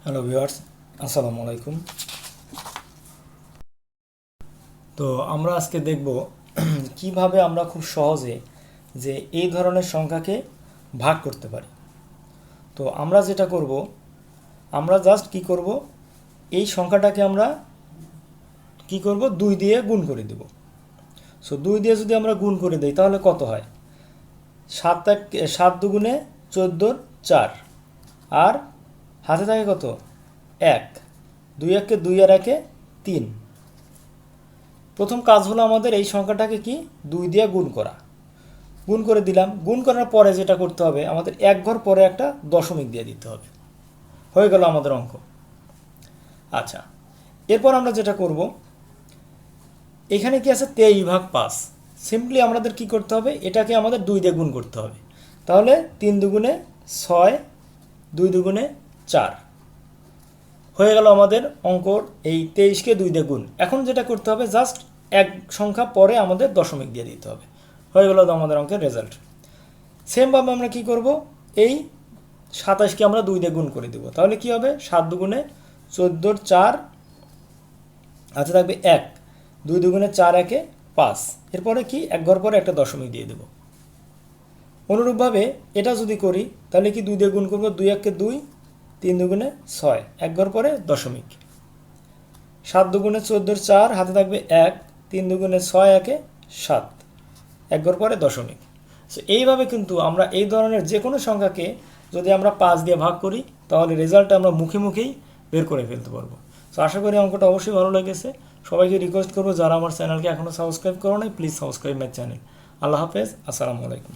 Hello viewers, আসসালামু আলাইকুম। তো আমরা আজকে দেখব কিভাবে আমরা খুব সহজে যে এই ধরনের সংখ্যাকে ভাগ করতে পারি। তো আমরা যেটা করব, আমরা জাস্ট কি করব, এই সংখ্যাটাকে আমরা কি করব, 2 দিয়ে গুণ করে দেব। সো 2 দিয়ে যদি আমরা গুণ করে দেই তাহলে কত হয়? 7 দুগুণে 14 4, আর হাতে থাকে কত? 1। 2 একে 2 আর 1 3। প্রথম কাজ হলো আমাদের এই সংখ্যাটাকে কি 2 দিয়ে গুণ করা। গুণ করে দিলাম। গুণ করার পরে যেটা করতে হবে, আমাদের এক ঘর পরে একটা দশমিক দিয়ে দিতে হবে। হয়ে গেল আমাদের অঙ্ক। আচ্ছা, এরপর আমরা যেটা করব, এখানে কি আছে 23/5। সিম্পলি আমাদের কি করতে হবে, এটাকে আমাদের 2 দিয়ে গুণ করতে হবে। তাহলে 3 দুগুণে 6, 2 দুগুণে 4 হয়ে গেল আমাদের অঙ্কর এই 23কে 2 দিয়ে গুণ। এখন যেটা করতে হবে, জাস্ট এক সংখ্যা পরে আমাদের দশমিক দিয়ে দিতে হবে। হয়ে গেল আমাদের অঙ্কের রেজাল্ট। সেমভাবে আমরা কি করব, এই 27কে আমরা 2 দিয়ে গুণ করে দেব। তাহলে কি হবে, 7 দুগুণে 14 4, হাতে থাকবে 1। 2 দুগুণে 4 1 5। এরপরে কি এক ঘর পরে একটা দশমিক দিয়ে দেব। অনুরূপভাবে এটা যদি করি তাহলে কি 2 দিয়ে গুণ করব, 2 1 2, 3 দুগুণে 6, এক ঘর পরে দশমিক। 7 দুগুণে 14 4, হাতে থাকবে 1। 3 দুগুণে 6 1 7, এক ঘর পরে দশমিক। সো এইভাবে কিন্তু আমরা এই ধরনের যে কোনো সংখ্যাকে যদি আমরা 5 দিয়ে ভাগ করি তাহলে রেজাল্টটা আমরা মুখে মুখেই বের করে ফেলতে পারবো। সো আশা করি অঙ্কটা অবশ্যই ভালো লেগেছে। সবাইকে রিকোয়েস্ট করবো, যারা আমার চ্যানেলকে এখনও সাবস্ক্রাইব করো নাই, প্লিজ সাবস্ক্রাইব মাই চ্যানেল। আল্লাহ হাফেজ, আসসালামু আলাইকুম।